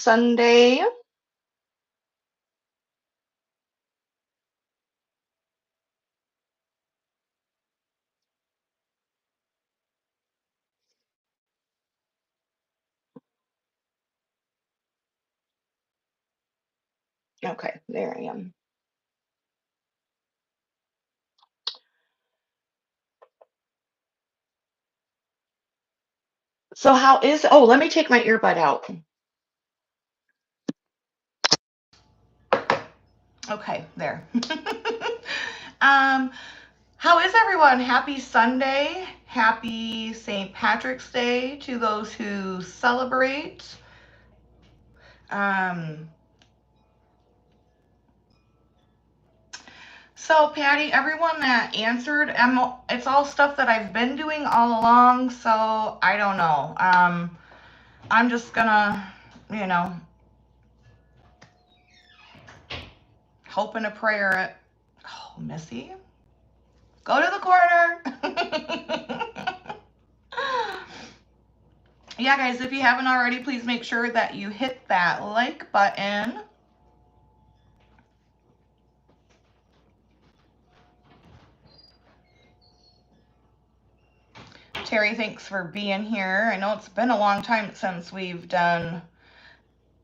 Sunday. Okay, there I am. So how is, oh, let me take my earbud out. Okay, there. um, how is everyone? Happy Sunday. Happy St. Patrick's Day to those who celebrate. Um, so Patty, everyone that answered, it's all stuff that I've been doing all along, so I don't know. I'm just gonna, you know, hope and a prayer it. Oh, Missy, go to the corner. Yeah, guys, if you haven't already, please make sure that you hit that like button. Terry, thanks for being here. I know it's been a long time since we've done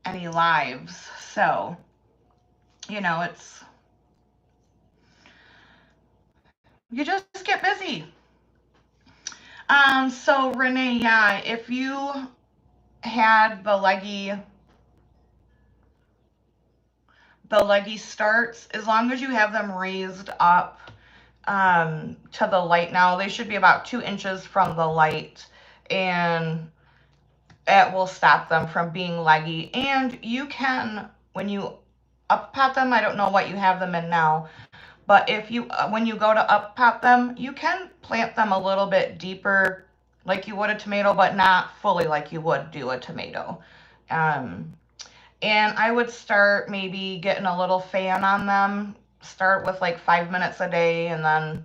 any lives, so, you know, you just get busy. So Renee, yeah, if you had the leggy starts, as long as you have them raised up to the light. Now they should be about 2 inches from the light, and it will stop them from being leggy. And you can, when you up pot them, I don't know what you have them in now, but if you when you go to up pot them, you can plant them a little bit deeper like you would a tomato, but not fully like you would do a tomato. um, and I would start maybe getting a little fan on them. Start with like 5 minutes a day, and then,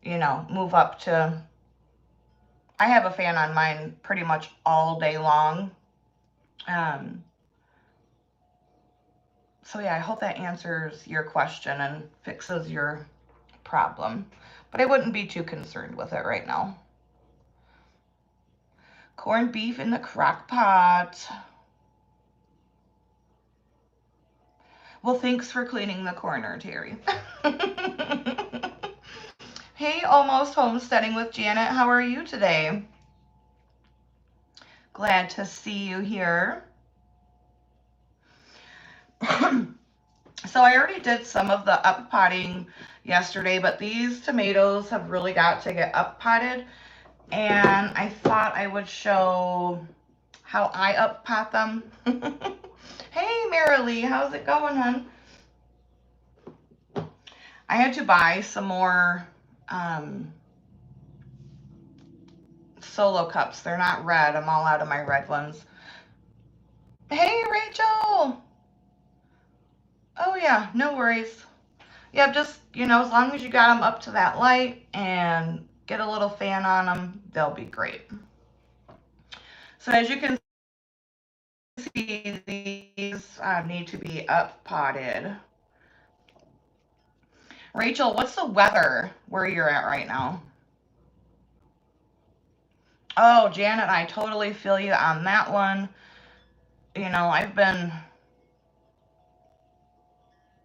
you know, move up to, I have a fan on mine pretty much all day long. Um, so yeah, I hope that answers your question and fixes your problem. But I wouldn't be too concerned with it right now. Corned beef in the crock pot. Well, thanks for cleaning the corner, Terry. Hey, almost homesteading with Janet. How are you today? Glad to see you here. So I already did some of the up potting yesterday, but these tomatoes have really got to get up potted. And I thought I would show how I up pot them. Hey, Marilee, how's it going, hon? I had to buy some more solo cups. They're not red. I'm all out of my red ones. Hey, Rachel. Oh, yeah, no worries. Yeah, just, you know, as long as you got them up to that light and get a little fan on them, they'll be great. So as you can see, these need to be up potted. Rachel, what's the weather where you're at right now? Oh, Janet, I totally feel you on that one. You know, I've been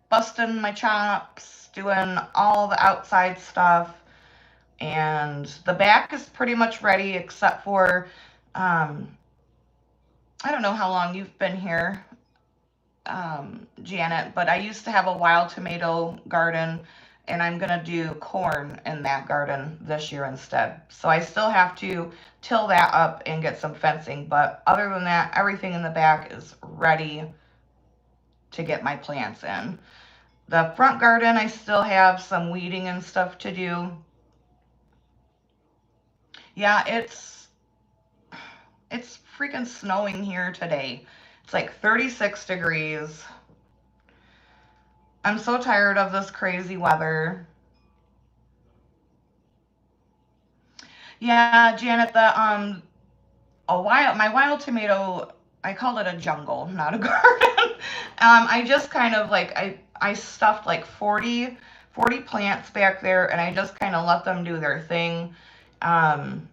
busting my chops, doing all the outside stuff, and the back is pretty much ready except for, I don't know how long you've been here, Janet, but I used to have a wild tomato garden, and I'm going to do corn in that garden this year instead. So I still have to till that up and get some fencing, but other than that, everything in the back is ready to get my plants in. The front garden, I still have some weeding and stuff to do. Yeah, it's freaking snowing here today. It's like 36 degrees. I'm so tired of this crazy weather. Yeah, Janet, my wild tomato I call it a jungle, not a garden. I just kind of like, I stuffed like 40 plants back there, and I just kind of let them do their thing. Um,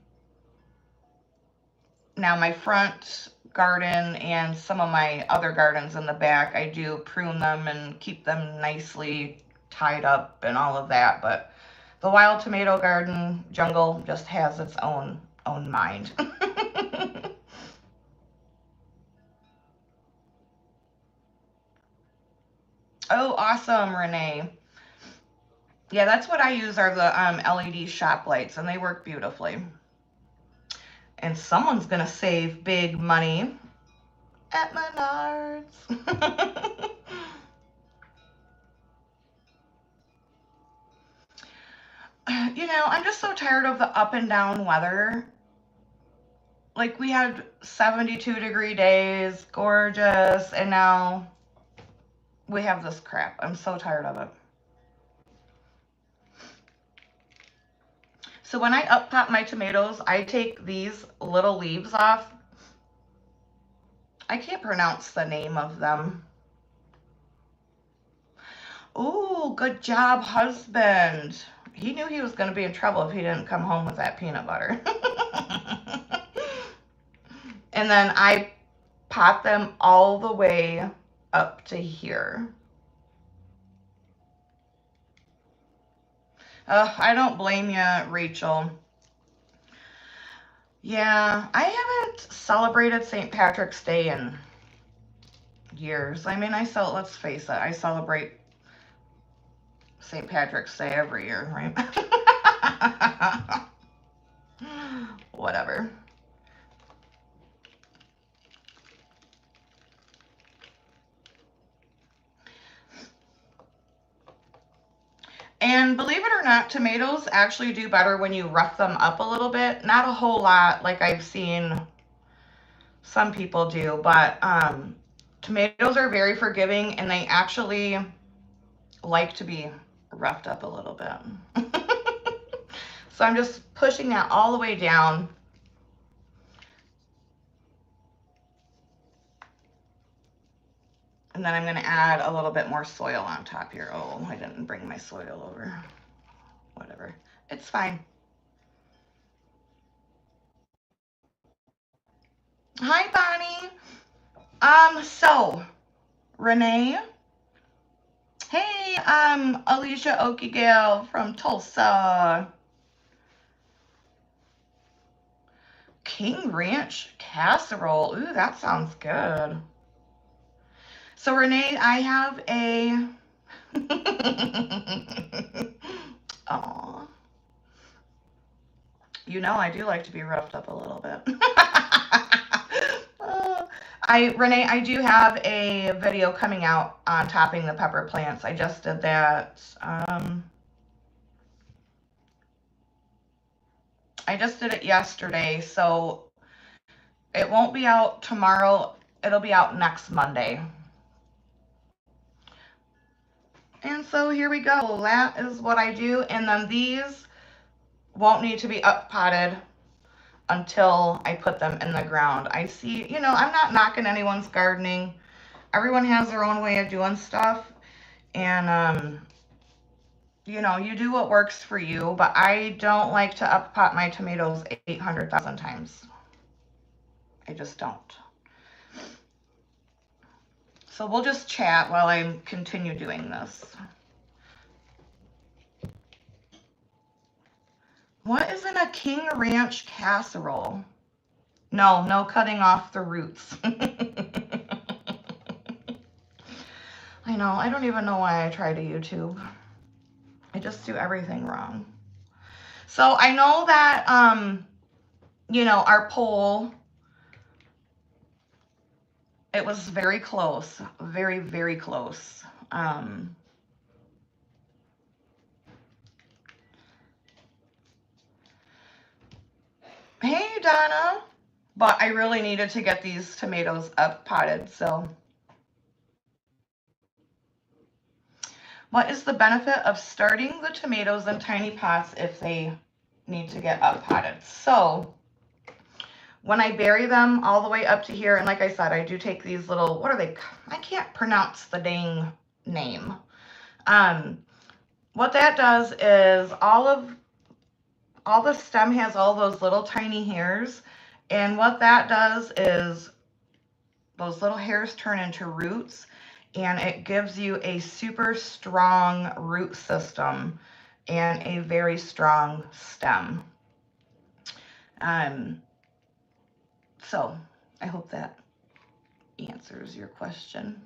Now my front garden and some of my other gardens in the back, I do prune them and keep them nicely tied up and all of that. But the wild tomato garden jungle just has its own mind. Oh, awesome, Renee. Yeah, that's what I use are the LED shop lights, and they work beautifully. And someone's gonna save big money at Menards. You know, I'm just so tired of the up and down weather. Like, we had 72-degree days, gorgeous, and now we have this crap. I'm so tired of it. So when I up pop my tomatoes, I take these little leaves off. I can't pronounce the name of them. Ooh, good job, husband. He knew he was going to be in trouble if he didn't come home with that peanut butter. And then I pot them all the way up to here. I don't blame you, Rachel. Yeah, I haven't celebrated St. Patrick's Day in years. I mean, let's face it, I celebrate St. Patrick's Day every year, right? Whatever. And believe it or not, tomatoes actually do better when you rough them up a little bit. Not a whole lot like I've seen some people do, but tomatoes are very forgiving, and they actually like to be roughed up a little bit. So I'm just pushing that all the way down. And then I'm going to add a little bit more soil on top here. Oh, I didn't bring my soil over. Whatever. It's fine. Hi, Bonnie. So, Renee. Hey, Alicia Okigale from Tulsa. King Ranch casserole. Ooh, that sounds good. So, Renee, I have a... Aw. You know I do like to be roughed up a little bit. Renee, I do have a video coming out on topping the pepper plants. I just did that. I just did it yesterday, so it won't be out tomorrow. It'll be out next Monday. And so here we go. That is what I do. And then these won't need to be up potted until I put them in the ground. I see, you know, I'm not knocking anyone's gardening. Everyone has their own way of doing stuff. And, you know, you do what works for you. But I don't like to up pot my tomatoes 800,000 times. I just don't. So we'll just chat while I continue doing this. What is in a King Ranch casserole? No, no cutting off the roots. I know, I don't even know why I try to YouTube. I just do everything wrong. So I know that, you know, our poll, it was very close, very, very close. Hey, Donna. But I really needed to get these tomatoes up potted, so. What is the benefit of starting the tomatoes in tiny pots if they need to get up potted? So When I bury them all the way up to here, and like I said, I do take these little, what are they? I can't pronounce the dang name. What that does is all the stem has all those little tiny hairs, and what that does is those little hairs turn into roots, and it gives you a super strong root system and a very strong stem. So I hope that answers your question.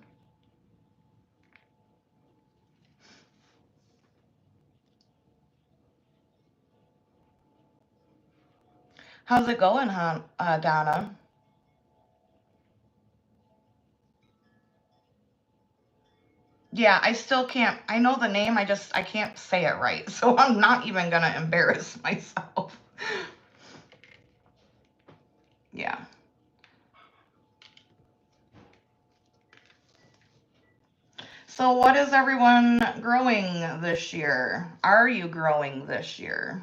How's it going, Donna? Yeah, I still can't. I know the name, I can't say it right. So I'm not even going to embarrass myself. Yeah. So what is everyone growing this year? Are you growing this year?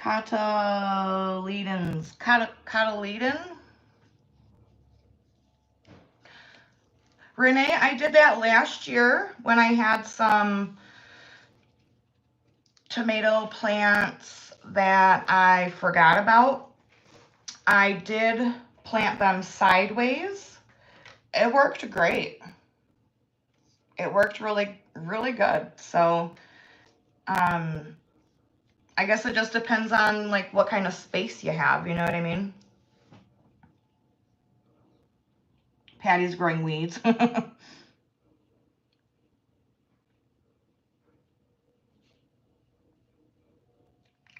Cotyledon? Renee, I did that last year when I had some tomato plants that I forgot about. I did plant them sideways. It worked great. It worked really, really good. So, I guess it just depends on like what kind of space you have. You know what I mean? Patty's growing weeds.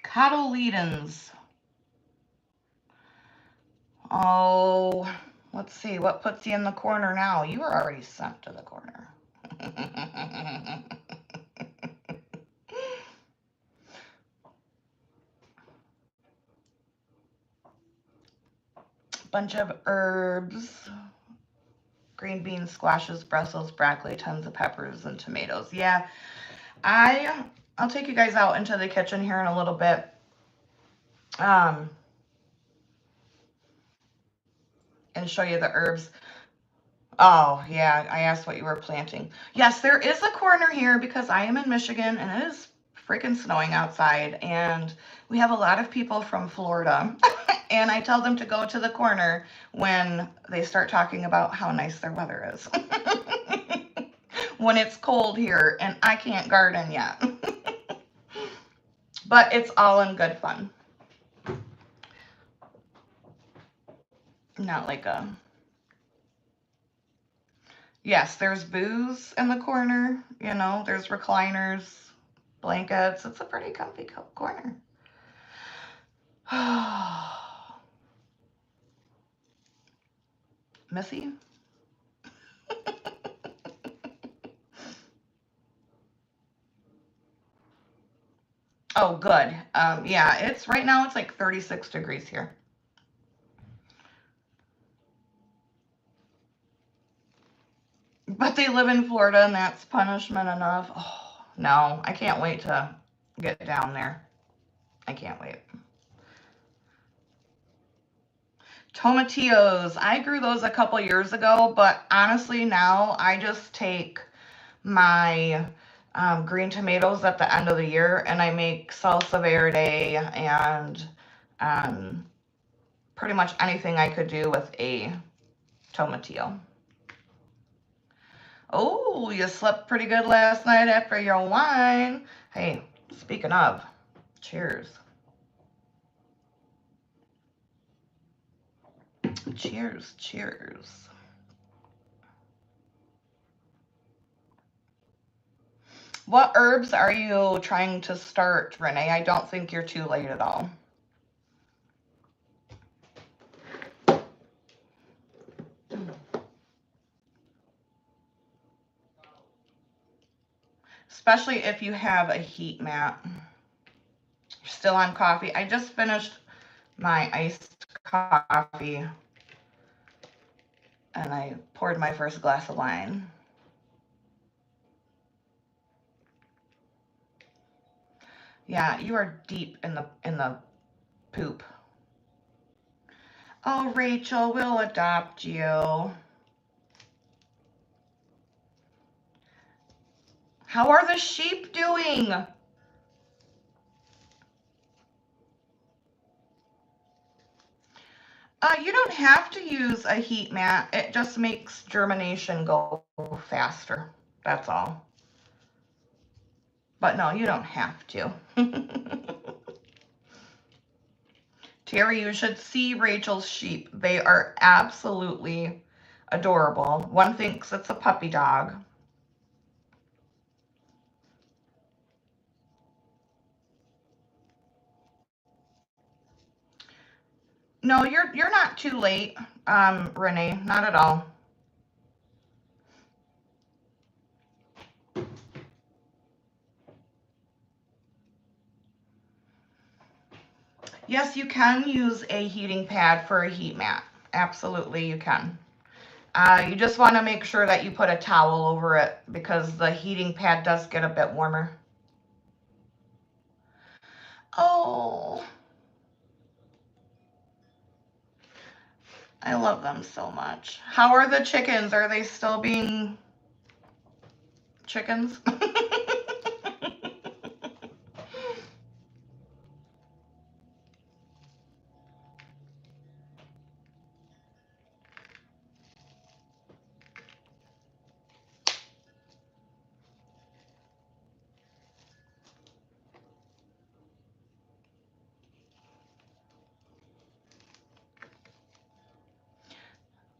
Cotyledons. Oh, let's see. What puts you in the corner now? You were already sent to the corner. Bunch of herbs. Green beans, squashes, Brussels, broccoli, tons of peppers, and tomatoes. Yeah, I'll take you guys out into the kitchen here in a little bit. And show you the herbs. Oh, yeah, I asked what you were planting. Yes, there is a corner here because I am in Michigan and it is freaking snowing outside. And we have a lot of people from Florida. And I tell them to go to the corner when they start talking about how nice their weather is. When it's cold here and I can't garden yet. But it's all in good fun. Not like a... Yes, there's booze in the corner. You know, there's recliners, blankets. It's a pretty comfy corner. Missy? Oh, good. Yeah, it's right now it's like 36 degrees here. But they live in Florida and that's punishment enough. Oh, no, I can't wait to get down there. I can't wait. Tomatillos. I grew those a couple years ago, but honestly now I just take my green tomatoes at the end of the year and I make salsa verde and pretty much anything I could do with a tomatillo. Oh, you slept pretty good last night after your wine. Hey, speaking of, cheers. Cheers, cheers. What herbs are you trying to start, Renee? I don't think you're too late at all. Especially if you have a heat mat. You're still on coffee. I just finished my iced coffee and I poured my first glass of wine. Yeah, you are deep in the poop. Oh, Rachel, we'll adopt you. How are the sheep doing? You don't have to use a heat mat. It just makes germination go faster. That's all. But no, you don't have to. Terry, you should see Rachel's sheep. They are absolutely adorable. One thinks it's a puppy dog. No, you're not too late, Renee. Not at all. Yes, you can use a heating pad for a heat mat. Absolutely, you can. You just want to make sure that you put a towel over it because the heating pad does get a bit warmer. Oh, I love them so much. How are the chickens? Are they still being chickens?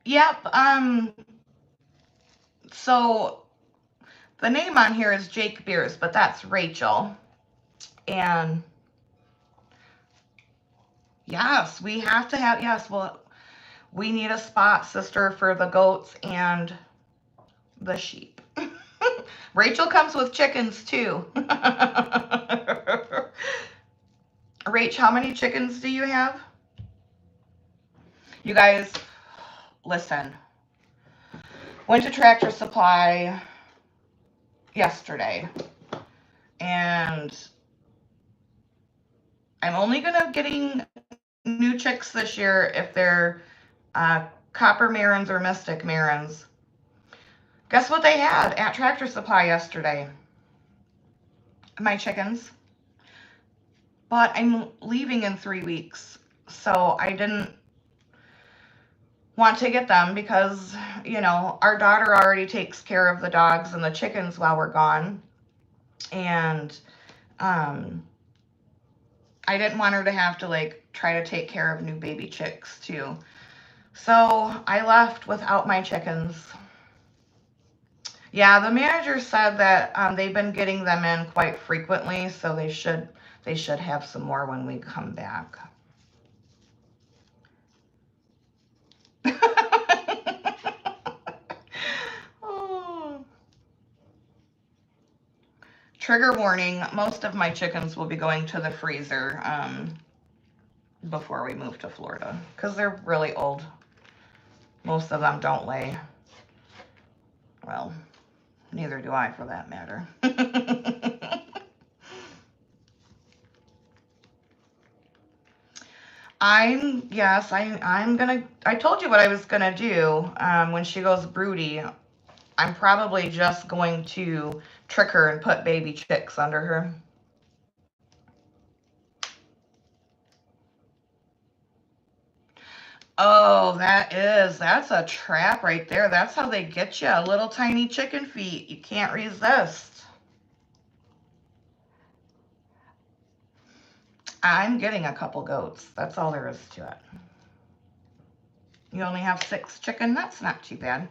Yep. So the name on here is Jake Beers, but that's Rachel. And yes, we have to have, yes, well, we need a spot, sister, for the goats and the sheep. Rachel comes with chickens too. Rach, how many chickens do you have? You guys, listen. Went to Tractor Supply yesterday, and I'm only gonna getting new chicks this year if they're copper marins or mystic marins. Guess what they had at Tractor Supply yesterday? My chickens. But I'm leaving in 3 weeks, so I didn't want to get them because, you know, our daughter already takes care of the dogs and the chickens while we're gone. And I didn't want her to have to like try to take care of new baby chicks too. So I left without my chickens. Yeah, the manager said that they've been getting them in quite frequently, so they should have some more when we come back. Oh. Trigger warning, most of my chickens will be going to the freezer before we move to Florida because they're really old. Most of them don't lay. Well, neither do I for that matter. I'm gonna, I told you what I was gonna do when she goes broody. I'm probably just going to trick her and put baby chicks under her. Oh, that's a trap right there. That's how they get you, little tiny chicken feet. You can't resist. I'm getting a couple goats. That's all there is to it. You only have 6 chicken? That's not too bad.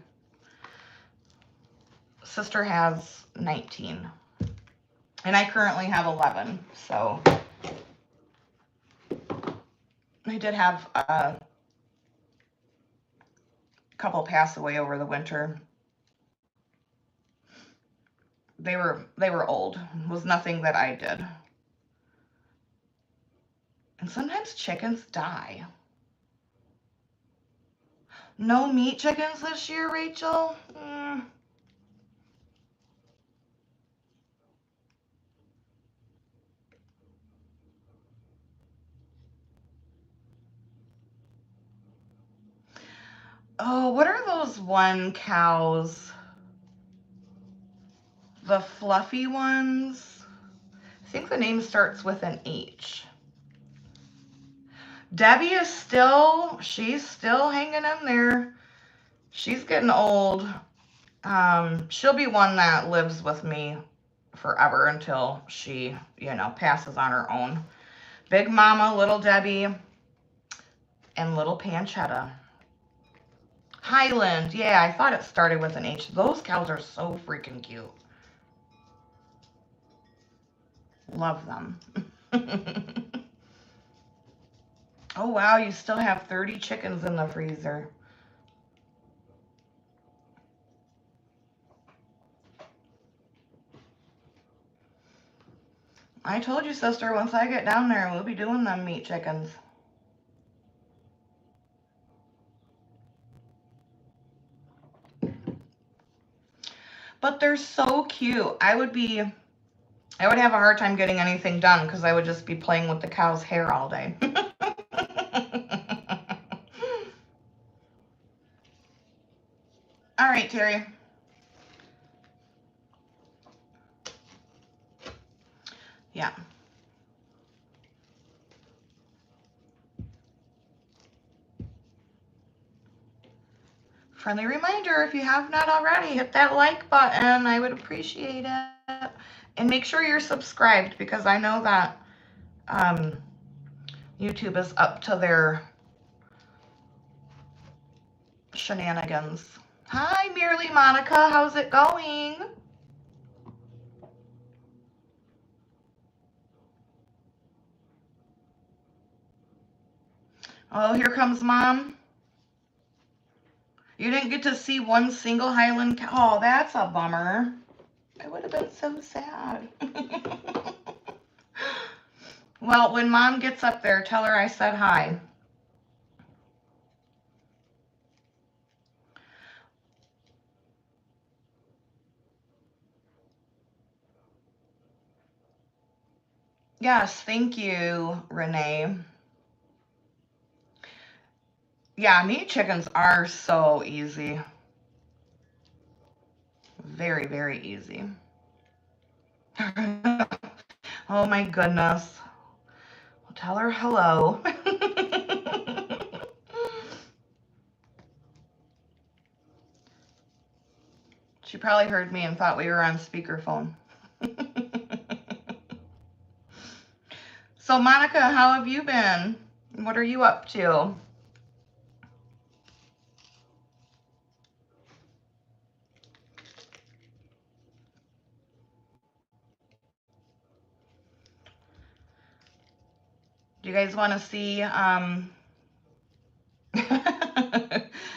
Sister has 19. And I currently have 11, so I did have a couple pass away over the winter. They were old. It was nothing that I did. And sometimes chickens die. No meat chickens this year, Rachel? Oh, what are those one cows? The fluffy ones? I think the name starts with an H. Debbie is she's still hanging in there. She's getting old. She'll be one that lives with me forever until she, passes on her own. Big Mama, Little Debbie, and Little Pancetta. Highland, yeah, I thought it started with an H. Those cows are so freaking cute. Love them. Oh, wow, you still have 30 chickens in the freezer. I told you, sister, once I get down there, we'll be doing them meat chickens. But they're so cute. I would have a hard time getting anything done because I would just be playing with the cow's hair all day. All right, Terry. Yeah. Friendly reminder, if you have not already, hit that like button. I would appreciate it. And make sure you're subscribed because I know that YouTube is up to their shenanigans. Hi, Merely Monica. How's it going? Oh, here comes Mom. You didn't get to see one single Highland cow. Oh, that's a bummer. I would have been so sad. Well, when Mom gets up there, tell her I said hi. Yes, thank you, Renee. Yeah, meat chickens are so easy. Very, very easy. Oh my goodness. Well, tell her hello. She probably heard me and thought we were on speakerphone. So, Monica, how have you been? What are you up to? Do you guys want to see, do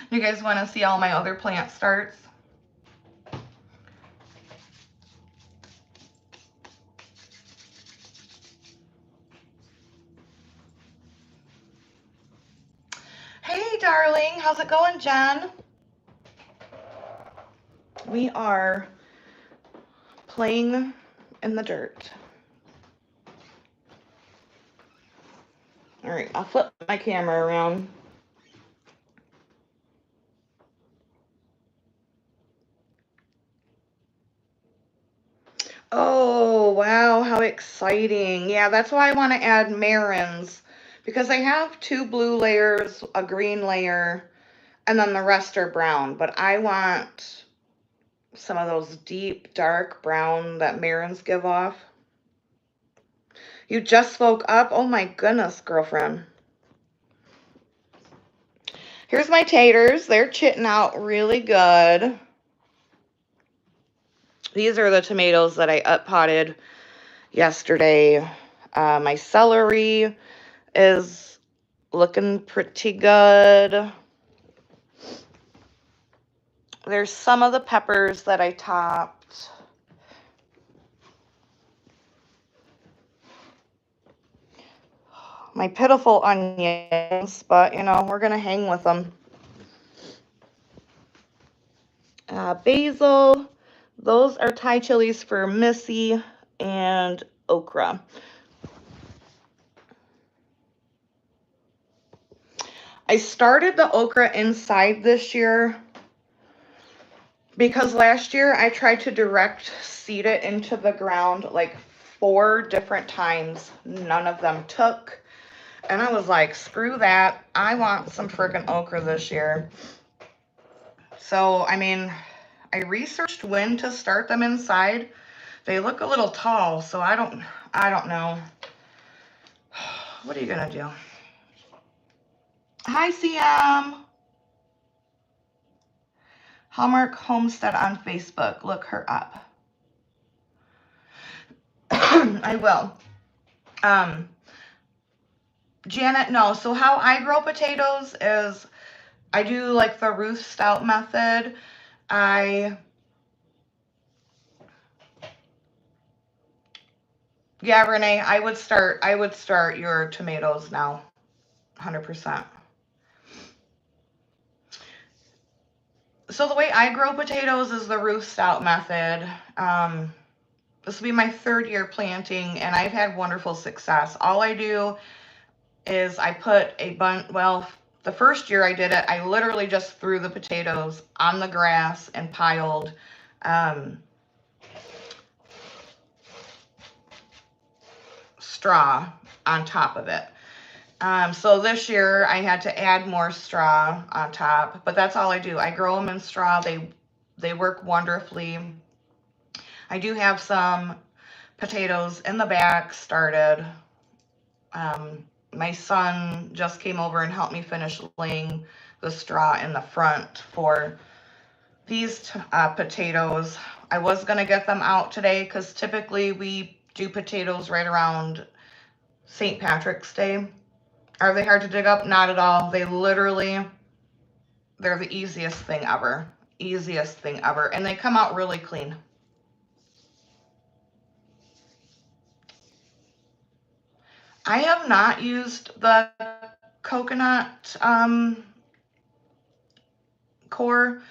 you guys want to see all my other plant starts? Hey, darling. How's it going, Jen? We are playing in the dirt. All right, I'll flip my camera around. Oh, wow, how exciting. Yeah, that's why I want to add marins because I have 2 blue layers, a green layer, and then the rest are brown. But I want some of those deep, dark brown that marins give off. You just woke up? Oh my goodness, girlfriend. Here's my taters. They're chitting out really good. These are the tomatoes that I up-potted yesterday. My celery is looking pretty good. There's some of the peppers that I topped. My pitiful onions, but we're going to hang with them. basil. Those are Thai chilies for Missy, and okra. I started the okra inside this year because last year I tried to direct seed it into the ground like 4 different times. None of them took. And I was like, screw that. I want some freaking okra this year. So, I mean, I researched when to start them inside. They look a little tall, so I don't know. What are you gonna do? Hi, CM. Hallmark Homestead on Facebook. Look her up. I will. Janet, no. So how I grow potatoes is I do like the Ruth Stout method. Yeah, Renee, I would start your tomatoes now. 100%. So the way I grow potatoes is the Ruth Stout method. This will be my 3rd year planting, and I've had wonderful success. All I do is I put a bunch, well, the first year I did it, I literally just threw the potatoes on the grass and piled straw on top of it. So this year I had to add more straw on top, but that's all I do. I grow them in straw. They work wonderfully. I do have some potatoes in the back started. My son just came over and helped me finish laying the straw in the front for these potatoes. I was going to get them out today because typically we do potatoes right around St. Patrick's Day. Are they hard to dig up? Not at all. They're the easiest thing ever. Easiest thing ever. And they come out really clean. I have not used the coconut core.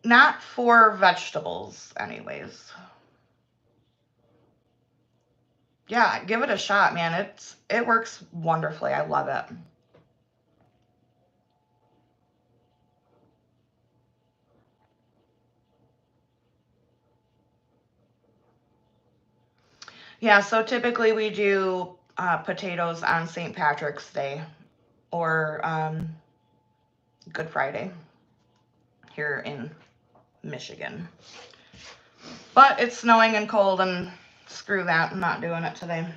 Not for vegetables, anyways. Yeah, give it a shot, man. It works wonderfully. I love it. Yeah, so typically we do potatoes on St. Patrick's Day or Good Friday here in Michigan. But it's snowing and cold, and screw that. I'm not doing it today.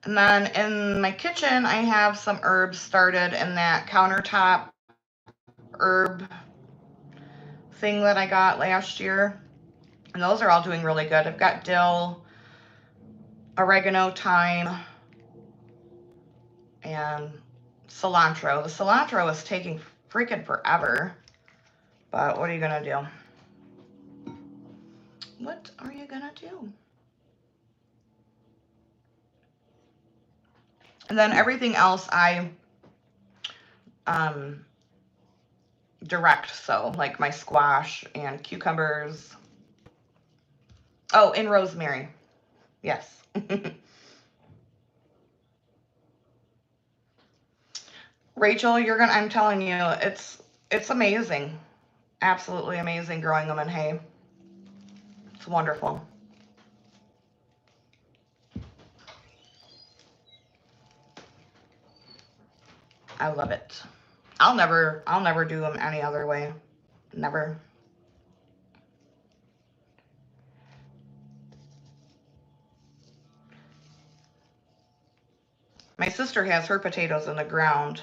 And then in my kitchen, I have some herbs started in that countertop herb thing that I got last year. And those are all doing really good. I've got dill, oregano, thyme, and cilantro. The cilantro is taking freaking forever. But what are you going to do? What are you going to do? And then everything else I direct. So like my squash and cucumbers. Oh, and rosemary. Yes. Rachel, I'm telling you, it's amazing. Absolutely amazing growing them in hay. It's wonderful. I love it. I'll never do them any other way. Never. My sister has her potatoes in the ground.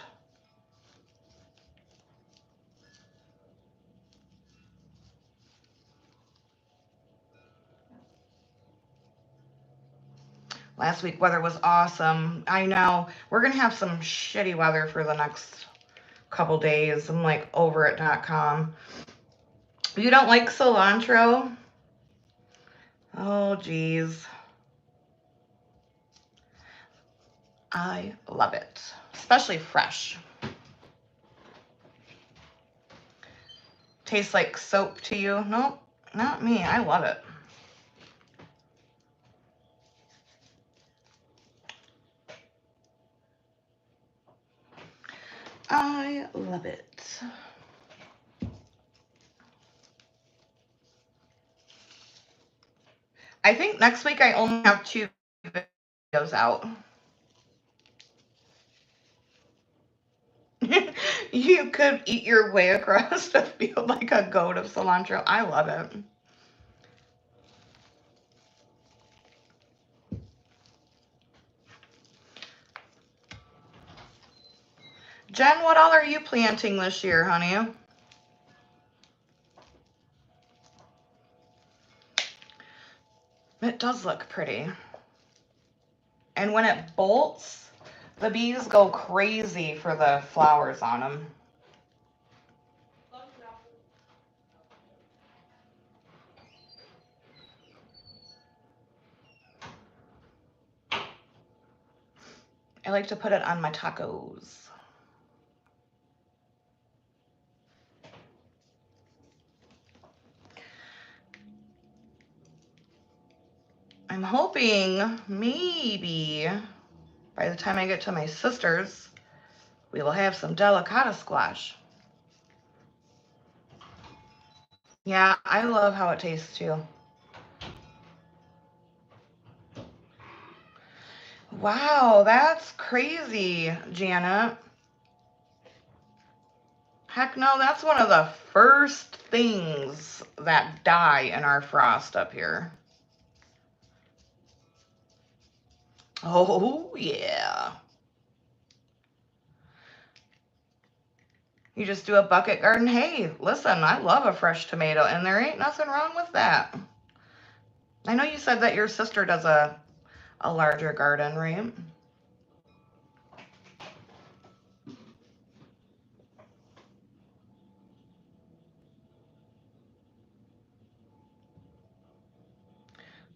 Last week weather was awesome. I know. We're going to have some shitty weather for the next couple days. I'm like over it.com. You don't like cilantro? Oh, geez. I love it, especially fresh. Tastes like soap to you? Nope, not me. I love it. I love it. I think next week I only have 2 videos out. You could eat your way across the field like a goat of cilantro. I love it. Jen, what all are you planting this year, honey? It does look pretty. And when it bolts, the bees go crazy for the flowers on them. I like to put it on my tacos. I'm hoping maybe by the time I get to my sister's, we will have some delicata squash. Yeah, I love how it tastes too. Wow, that's crazy, Janet. Heck no, that's one of the first things that die in our frost up here. Oh, yeah. You just do a bucket garden. Hey, listen, I love a fresh tomato, and there ain't nothing wrong with that. I know you said that your sister does a larger garden, right?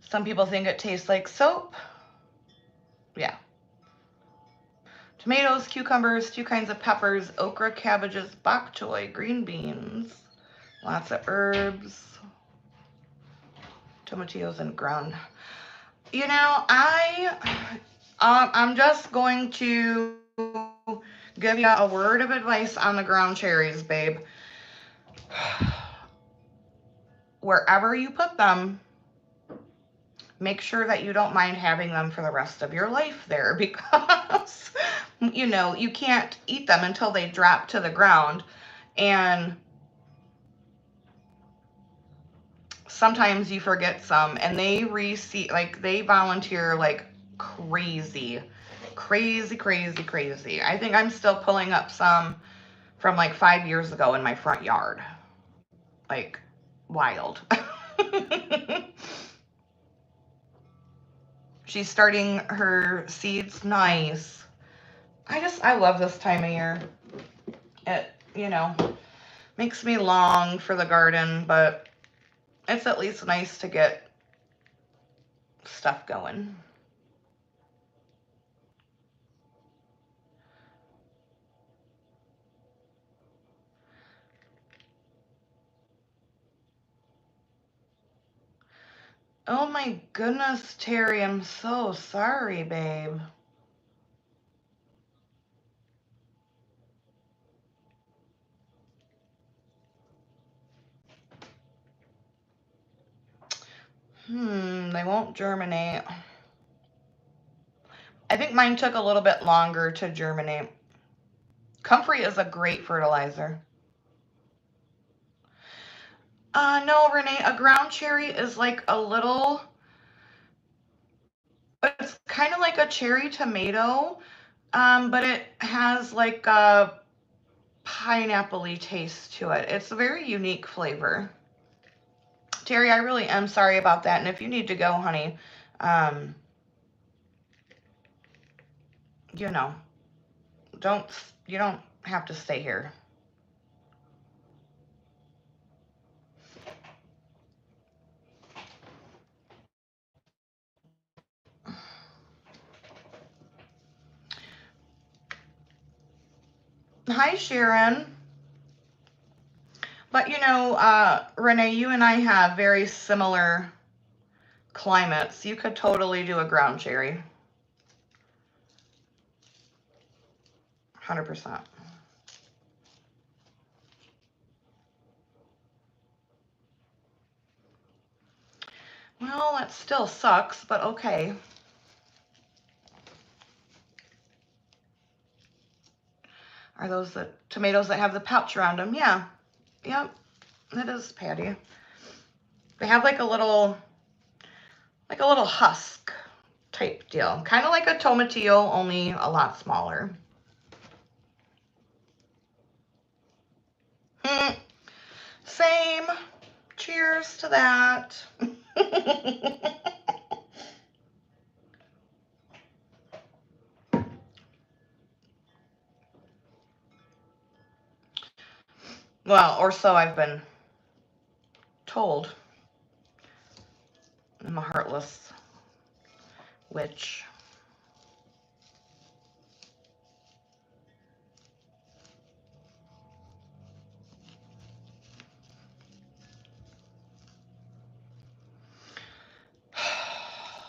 Some people think it tastes like soap. Yeah. Tomatoes, cucumbers, 2 kinds of peppers, okra, cabbages, bok choy, green beans, lots of herbs, tomatillos, and ground. You know, I'm just going to give you a word of advice on the ground cherries, babe. Wherever you put them, make sure that you don't mind having them for the rest of your life there, because you know, you can't eat them until they drop to the ground. And sometimes you forget some, and they receive, like, they volunteer like crazy, crazy, crazy, crazy. I think I'm still pulling up some from like 5 years ago in my front yard. Like, wild. She's starting her seeds. Nice. I love this time of year. It, you know, makes me long for the garden, but it's at least nice to get stuff going. Oh my goodness, Terry, I'm so sorry, babe. They won't germinate. I think mine took a little bit longer to germinate. Comfrey is a great fertilizer. No, Renee, a ground cherry is like a little, it's kind of like a cherry tomato, but it has like a pineapple-y taste to it. It's a very unique flavor. Terry, I really am sorry about that. And if you need to go, honey, um, you know, you don't have to stay here. Hi, Sharon. But you know, Renee, you and I have very similar climates. You could totally do a ground cherry. 100%. Well, that still sucks, but okay. Are those the tomatoes that have the pouch around them? Yeah. Yep. That is Patty. They have like a little husk type deal. Kind of like a tomatillo, only a lot smaller. Same. Cheers to that. Well, or so I've been told. I'm a heartless witch.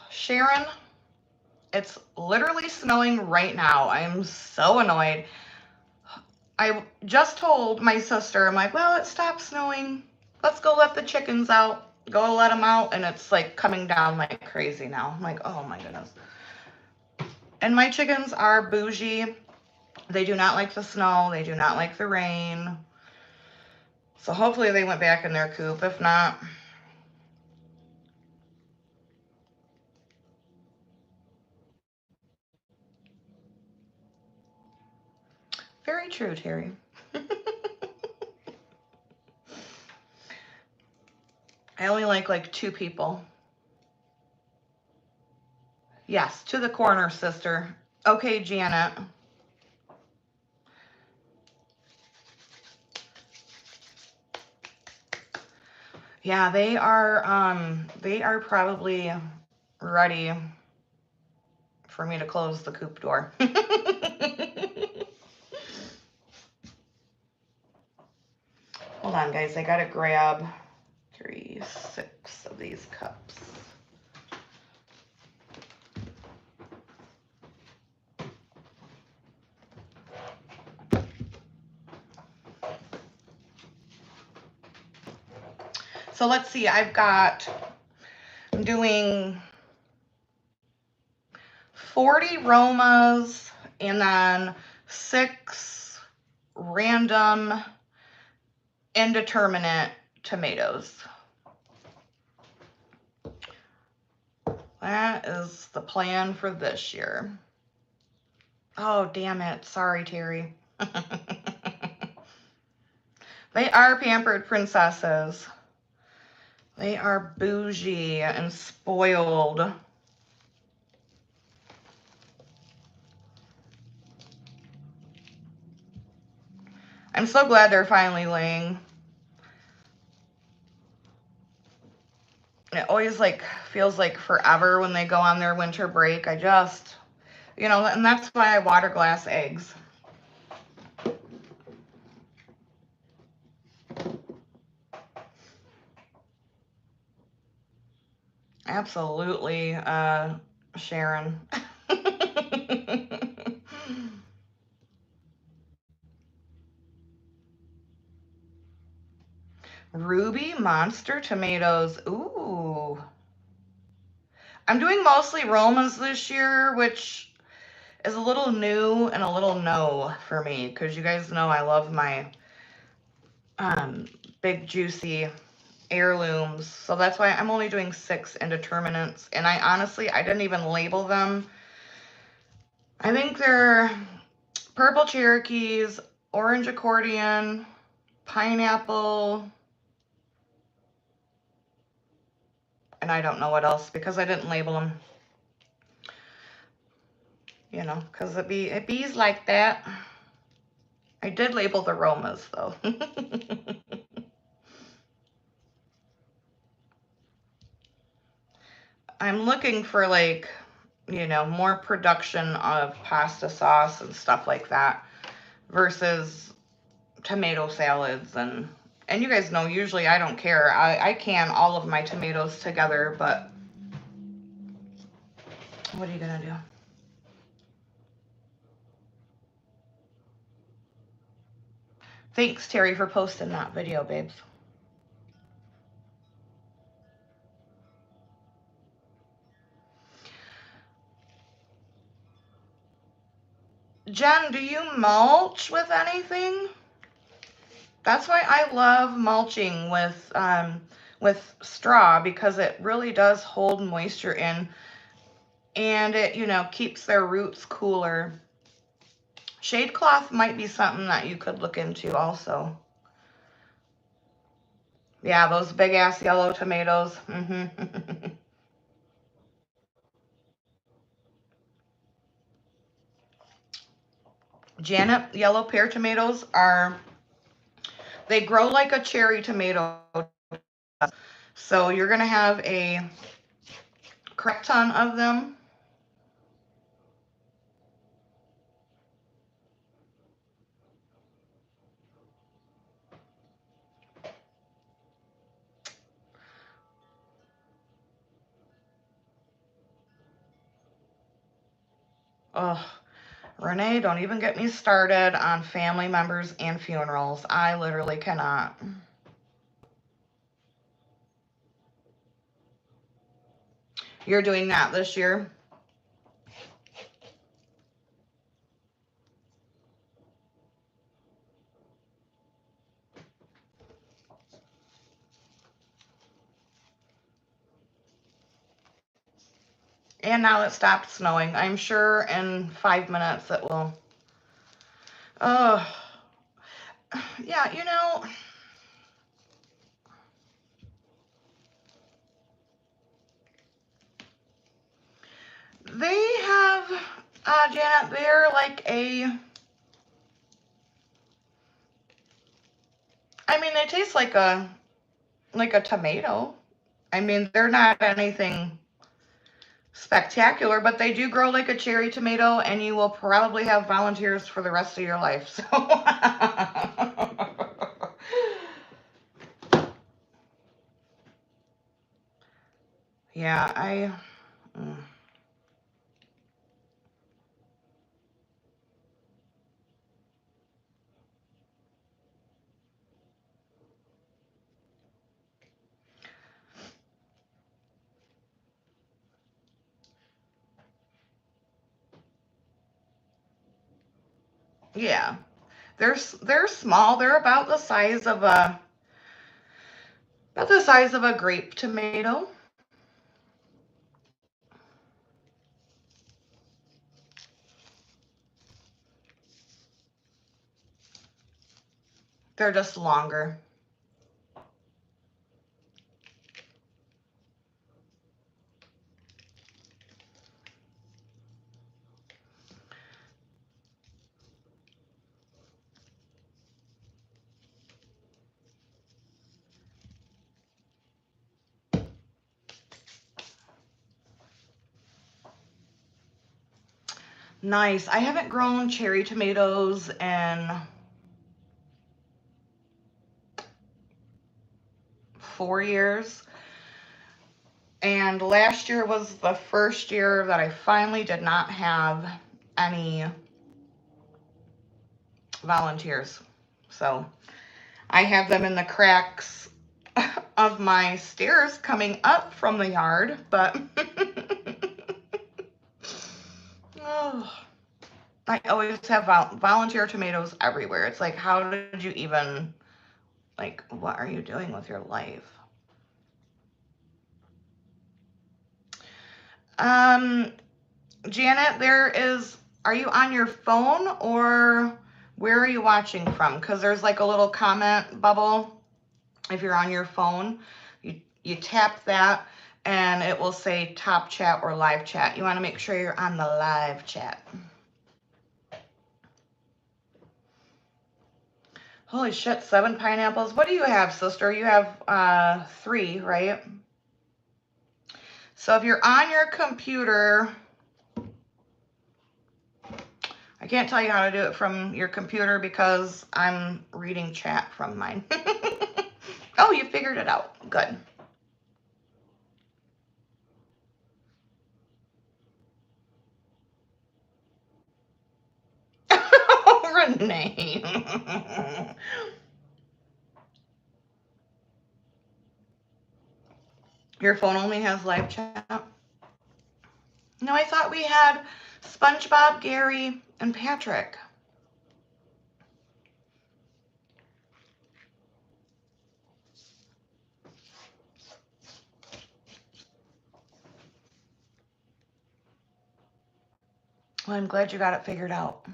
Sharon, it's literally snowing right now. I'm so annoyed. I just told my sister, I'm like, well, it stopped snowing. Let's go let the chickens out. Go let them out. And it's like coming down like crazy now. I'm like, oh my goodness. And my chickens are bougie. They do not like the snow. They do not like the rain. So hopefully they went back in their coop. If not, very true, Terry. I only like 2 people. Yes, to the corner, sister. Okay, Janet. Yeah, they are probably ready for me to close the coop door. Hold on, guys. I gotta grab 6 of these cups. So let's see. I'm doing 40 Romas and then 6 random indeterminate tomatoes. That is the plan for this year. Oh, damn it. Sorry, Terry. They are pampered princesses. They are bougie and spoiled. I'm so glad they're finally laying. It always feels like forever when they go on their winter break. I just, and that's why I water glass eggs. Absolutely, Sharon. Ruby monster tomatoes. Ooh. I'm doing mostly Romas this year, which is a little new and a little no for me, because you guys know I love my big juicy heirlooms. So that's why I'm only doing 6 indeterminates. And I didn't even label them. I think they're purple Cherokees, orange accordion, pineapple, and I don't know what else because I didn't label them. Because it bees like that. I did label the Romas though. I'm looking for more production of pasta sauce and stuff like that. versus tomato salads. And you guys know, usually I don't care. I can all of my tomatoes together, but what are you gonna do? Thanks, Terry, for posting that video, babes. Jen, do you mulch with anything? That's why I love mulching with straw, because it really does hold moisture in, and it, you know, keeps their roots cooler. Shade cloth might be something that you could look into also. Yeah, those big ass yellow tomatoes. Janet, yellow pear tomatoes they grow like a cherry tomato. So you're gonna have a crap ton of them. Ugh. Renee, don't even get me started on family members and funerals. I literally cannot. You're doing that this year? And now it stopped snowing. I'm sure in 5 minutes it will. Oh, yeah, you know, they have, Janet, they're like I mean, they taste like a tomato. I mean, they're not anything spectacular, but they do grow like a cherry tomato, and you will probably have volunteers for the rest of your life. So yeah, mm. Yeah, they're small. They're about the size of a grape tomato. They're just longer. Nice. I haven't grown cherry tomatoes in 4 years. And last year was the first year that I finally did not have any volunteers. So I have them in the cracks of my stairs coming up from the yard, but oh, I always have volunteer tomatoes everywhere. It's like, how did you even, like, what are you doing with your life? Janet, are you on your phone, or where are you watching from? Because there's like a little comment bubble. If you're on your phone, you tap that and it will say top chat or live chat. You want to make sure you're on the live chat. Holy shit, 7 pineapples. What do you have, sister? You have 3, right? So if you're on your computer, I I can't tell you how to do it from your computer because I'm reading chat from mine. Oh, you figured it out. Good. Renee. Your phone only has live chat? No, I thought we had SpongeBob, Gary, and Patrick. Well, I'm glad you got it figured out.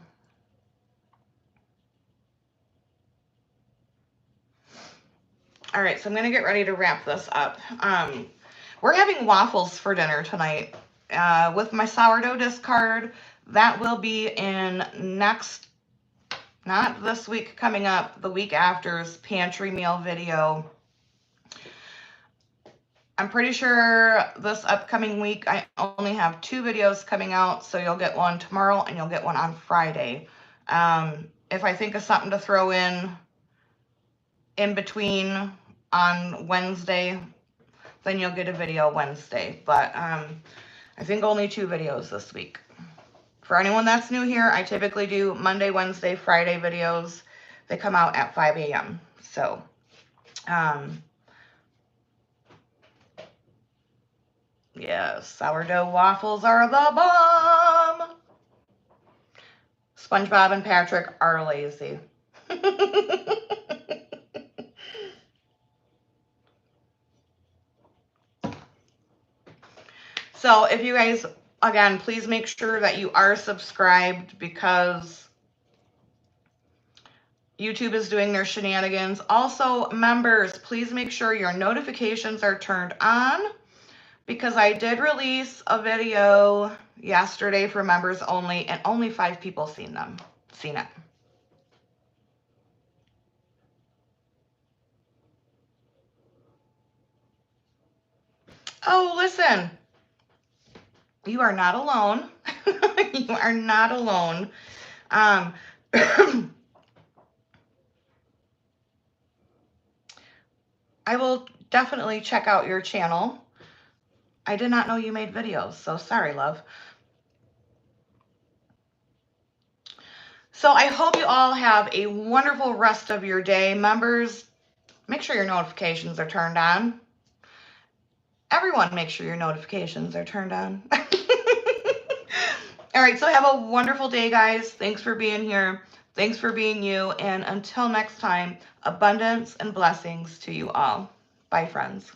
All right, so I'm going to get ready to wrap this up. We're having waffles for dinner tonight with my sourdough discard. That will be in next, not this week coming up, the week after's pantry meal video. I'm pretty sure this upcoming week I only have 2 videos coming out, so you'll get one tomorrow and you'll get one on Friday. If I think of something to throw in between on Wednesday, then you'll get a video Wednesday. But I think only 2 videos this week. For anyone that's new here, I typically do Monday, Wednesday, Friday videos. They come out at 5 a.m. So, yes, sourdough waffles are the bomb. SpongeBob and Patrick are lazy. So if you guys, again, please make sure that you are subscribed because YouTube is doing their shenanigans. Also, members, please make sure your notifications are turned on because I did release a video yesterday for members only and only 5 people seen it. Oh, listen. You are not alone. You are not alone. I will definitely check out your channel. I did not know you made videos, so sorry, love. So I hope you all have a wonderful rest of your day. Members, make sure your notifications are turned on. Everyone, make sure your notifications are turned on. All right, so have a wonderful day, guys. Thanks for being here. Thanks for being you. And until next time, abundance and blessings to you all. Bye, friends.